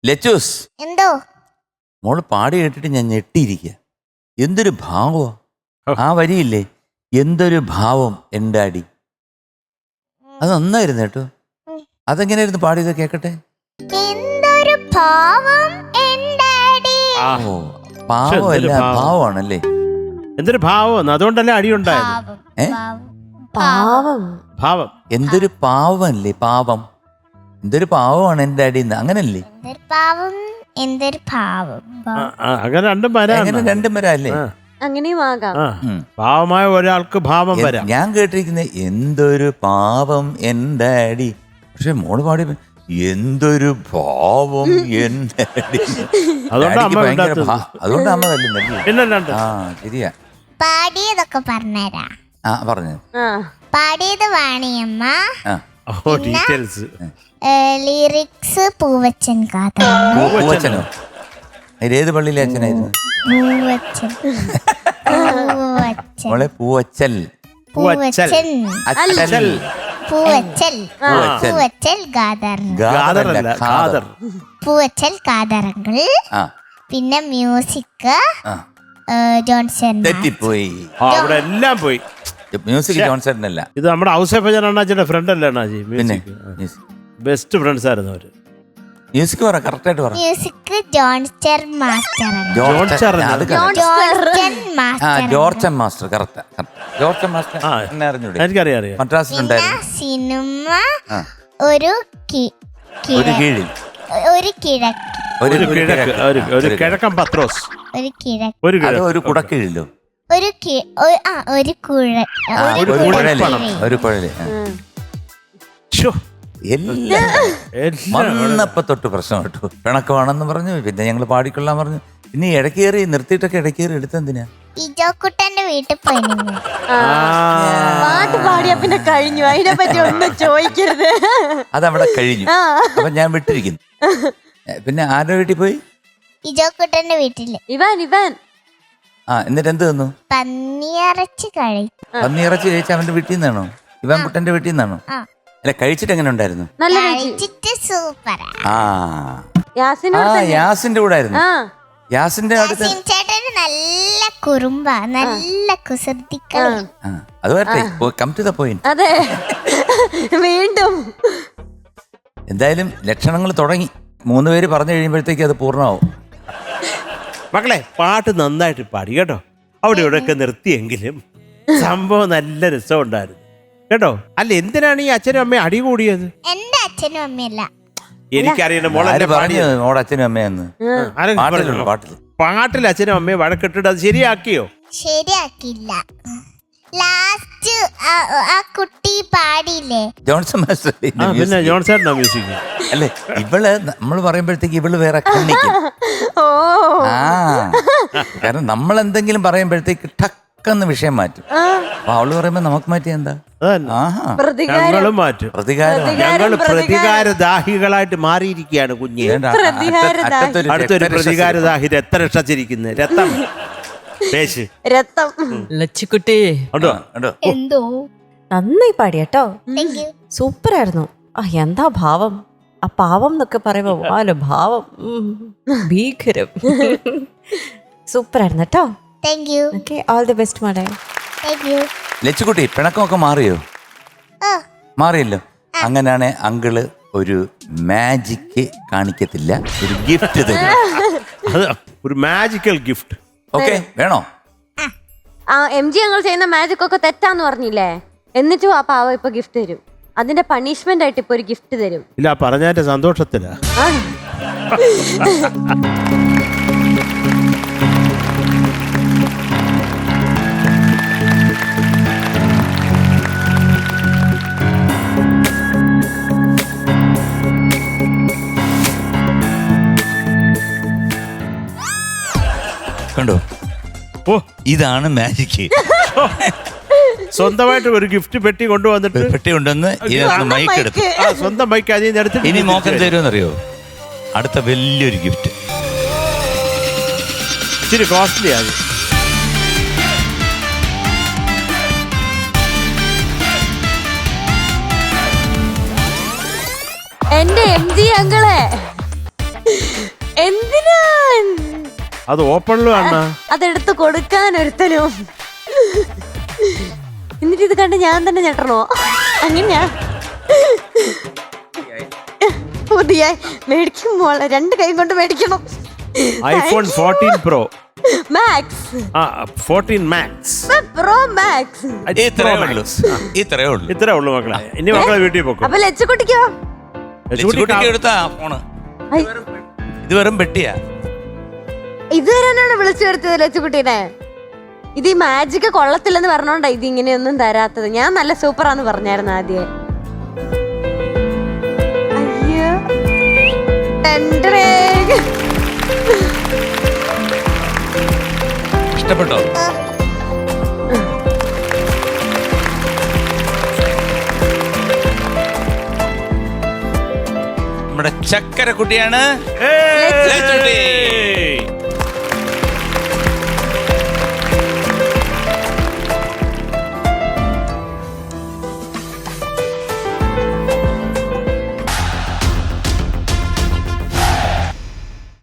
ലച്ചൂസ്, എന്തോ മോള് പാടി കേട്ടിട്ട് ഞാൻ ഞെട്ടിയിരിക്കുക. എന്തൊരു ഭാവോ ആ വരിയില്ലേ, എന്തൊരു ഭാവം എൻ്റെ അടി. അത് നന്നായിരുന്നു കേട്ടോ. അതെങ്ങനെയായിരുന്നു പാടിയത് കേക്കട്ടെ. എന്തൊരു ഭാവം എൻ്റെ അടി. ഓ, പാവമല്ല ഭാവമാണല്ലേ. എന്തൊരു ഭാവം, അതുകൊണ്ടല്ലേ അടി ഉണ്ടായത്. പാവം ഭാവം എന്തൊരു പാവമല്ലേ, പാവം. എന്തൊരു പാവമാണ് എൻ്റെ അടി, അങ്ങനല്ലേ. പാവം എന്തൊരു ഭാവം. അങ്ങനെ രണ്ടും വരാം. അങ്ങനെ രണ്ടും വരാല്ലേ. അങ്ങനെയും ആകാം. പാവമായ ഒരാൾക്ക് ഭാവം വരാം. ഞാൻ കേട്ടിരിക്കുന്നത് എന്തൊരു പാവം എൻ്റെ അടി. പക്ഷെ മോള് പാടി എന്തൊരു ഭാവം എൻ്റെ അടി. അതുകൊണ്ട് അമ്മ തല്ലുന്നല്ലേ. ആ ശരിയാ. പാടിയതൊക്കെ പറഞ്ഞുതരാ. ആ പറഞ്ഞു. പാടിയത് വാണിയമ്മ. ഡീറ്റെയിൽസ് ലിറിക്സ് പൂവച്ചൻ കാത. പൂവച്ചനോ? ഏത് പള്ളിയിലെ അച്ഛനായിരുന്നു? മോളെ പൂവച്ചൽ. പൂവച്ചൽ കാതറങ്ങൾ. പിന്നെ മ്യൂസിക് ജോൺസൺ. തെറ്റിപ്പോയി, അവിടെ എല്ലാം പോയി. മ്യൂസിക് ജോൺസൺ അല്ല, ഇത് നമ്മുടെ ഔസേഫ് അണ്ണാച്ചിയുടെ ഫ്രണ്ട് അല്ലേ അണ്ണാജി? പിന്നെ ബെസ്റ്റ് ഫ്രണ്ട്സ് ആയിരുന്നു അവര്. മ്യൂസിക് പറ, കറക്റ്റ് ആയിട്ട് പറ. മ്യൂസിക് ജോൺസ്റ്റർ മാസ്റ്റർ. ജോർജൻ മാസ്റ്റർ. കറക്റ്റ്. ജോർജൻ മാസ്റ്റർ അറിഞ്ഞൂടെ? എനിക്കറിയാം. മദ്രാസിലുണ്ടായിരുന്നു. സിനിമ ഒരു കീഴിൽ ഒരു കിഴക്കൻ പത്രോസ്. ഒരു കുടക്കീഴിലോ? ഒരു കുഴല്. എല്ലാം വന്നപ്പോ തൊട്ട് പ്രശ്നം കേട്ടു. പിണക്കമാണെന്ന് പറഞ്ഞു. പിന്നെ ഞങ്ങൾ പാടിക്കൊള്ളാൻ പറഞ്ഞു. പിന്നെ ഇടക്കേറി നിർത്തിയിട്ടൊക്കെ ഇടക്കേറി എടുത്തെന്തിനാ? ഇജോക്കുട്ടന്റെ വീട്ടിൽ പോയി പാട്ട് പാടിയ പിന്നെ കഴിഞ്ഞു. അതിനെ പറ്റി ഒന്നും ചോദിക്കരുത്. അതവിടെ കഴിഞ്ഞു. അപ്പൊ ഞാൻ വിട്ടിരിക്കുന്നു. പിന്നെ ആരുടെ വീട്ടിൽ പോയി? ഇജോക്കുട്ടന്റെ വീട്ടില്. ഇവാൻ ആ, എന്നിട്ട് എന്ത് തന്നു? പന്നിയിറച്ചി പന്നിയിറച്ചി കഴിച്ച അവന്റെ വീട്ടിൽ നിന്നാണോ? ഇവാൻ കുട്ടന്റെ വീട്ടിൽ നിന്നാണോ? അല്ല, കഴിച്ചിട്ട് എങ്ങനെ ഉണ്ടായിരുന്നു? സൂപ്പറാ. യാസിന്റെ കൂടെ ആയിരുന്നു. യാസിന്റെ അടുത്ത് ചേട്ടന് നല്ല കുറുമ്പ, നല്ല കുസൃതിക്കളി. അത് വരട്ടെ, കം ടു ദ പോയിന്റ്. അതെ, വീണ്ടും എന്തായാലും ലക്ഷണങ്ങൾ തുടങ്ങി. 3 പേര് പറഞ്ഞു കഴിയുമ്പോഴത്തേക്ക് അത് പൂർണ്ണമാവും. മക്കളെ, പാട്ട് നന്നായിട്ട് പാടി കേട്ടോ. അവിടെ ഇവിടെയൊക്കെ നിർത്തിയെങ്കിലും സംഭവം നല്ല രസം ഉണ്ടായിരുന്നു കേട്ടോ. അല്ല, എന്തിനാണ് ഈ അച്ഛനും അമ്മയും അടി കൂടിയത്? എന്റെ അച്ഛനും അമ്മയല്ല, എനിക്കറിയാം. മോളെ അച്ഛനും അമ്മയെന്ന് പാട്ടിൽ അച്ഛനും അമ്മയും വഴക്കിട്ടിട്ട് അത് ശരിയാക്കിയോ? ശരിയാക്കില്ല. ലാസ്റ്റ് ആ കുട്ടി പാടിയില്ലേ, ജോൺസൺ മാസ്റ്റർ. പിന്നെ ജോൺസൺ മ്യൂസിക് അല്ലേ? ഇവള് നമ്മൾ പറയുമ്പോഴത്തേക്ക് ഇവള് വേറെ കണ്ണിക്കും. കാരണം നമ്മൾ എന്തെങ്കിലും പറയുമ്പോഴത്തേക്ക് ടക്കെന്ന് വിഷയം മാറ്റും. അപ്പൊ അവള് പറയുമ്പോ നമുക്ക് മാറ്റിയ എന്താ? ഞങ്ങളും മാറ്റും. ഞങ്ങൾ പ്രതികാരദാഹികളായിട്ട് മാറിയിരിക്കുകയാണ് കുഞ്ഞെ. അടുത്തൊരു പ്രതികാരദാഹി രക്തരക്ഷച്ചിരിക്കുന്നത്. ലച്ചിക്കുട്ടി എന്തോ നന്നായി പാടിയട്ടോ. സൂപ്പർ ആയിരുന്നു. എന്താ ഭാവം, ആ പാവം എന്നൊക്കെ പറയുമ്പോ വാല ഭാവം ഭീകരം. സൂപ്പർ ആയിരുന്നു കേട്ടോ. ഓൾ ദി ബെസ്റ്റ് മോളെ. ലച്ചുകുട്ടി, പിണക്കമൊക്കെ മാറിയോ? മാറിയല്ലോ. അങ്ങനെയാണ് അങ്കിള് ഒരു മാജിക് കാണിക്കത്തില്ല, ഒരു ഗിഫ്റ്റ് തരും. ഒരു മാജിക്കൽ ഗിഫ്റ്റ്. ഓക്കെ, വേണോ? MG ഞങ്ങൾ ചെയ്യുന്ന മാജിക് ഒക്കെ തെറ്റാന്ന് പറഞ്ഞില്ലേ? എന്നിട്ടും ആ പാവം ഇപ്പൊ ഗിഫ്റ്റ് തരും. അതിന്റെ പണിഷ്മെന്റ് ആയിട്ട് ഇപ്പൊ ഒരു ഗിഫ്റ്റ് തരും. ഇല്ല, പറഞ്ഞതിന്റെ സന്തോഷത്തിലാ. കണ്ടോ? ഓ, ഇതാണ് മാജിക്. സ്വന്തമായിട്ട് ഒരു ഗിഫ്റ്റ് പെട്ടി കൊണ്ടുവന്നിട്ട് പെട്ടി കൊണ്ടുവന്ന് മൈക്ക് എടുത്തു. സ്വന്തം മൈക്ക് അതിൽ നിന്ന് എടുത്ത് ഇനി മോക്കം തരുമെന്നറിയോ? അടുത്ത വലിയൊരു ഗിഫ്റ്റ്. ഇച്ചിരി കോസ്റ്റ്ലി ആണ്. എന്റെ MG അങ്കിളെ അത് ഓപ്പണിലും അണ്ണ. അതെടുത്ത് കൊടുക്കാൻ ഒരുത്തനും. എന്നിട്ട് ഇത് കണ്ട് ഞാൻ തന്നെ ഞെട്ടണോ? അങ്ങനെയാ പുതിയ മേടിക്കും മോളെ, 2 കൈ കൊണ്ട് മേടിക്കണം. IPhone 14 Pro Max, 14 Max, Pro Max. ഇത്രേ ഉള്ളൂ. ഇത്രേ ഉള്ളൂ മക്കളെ. ഇനി മക്കളെ വീട്ടിൽ പോക്കും. അപ്പൊ ലച്ചുകുട്ടിക്കോ? ലച്ചുകുട്ടിക്ക് എടുത്താ ഫോണ്. ഇത് വെറും പെട്ടിയാ. ഇതുവരെയാണ് വിളിച്ചു വരുത്തിയത് ലച്ചുകുട്ടീനെ. ഇത് ഈ മാജിക് കൊള്ളത്തില്ലെന്ന് പറഞ്ഞോണ്ടാ ഇത് ഇങ്ങനെയൊന്നും തരാത്തത്. ഞാൻ നല്ല സൂപ്പറാന്ന് പറഞ്ഞായിരുന്നു ആദ്യം. അയ്യോ ഇഷ്ടപ്പെട്ടോ? നമ്മുടെ ചക്കര കുട്ടിയാണ് ലച്ചുകുട്ടി.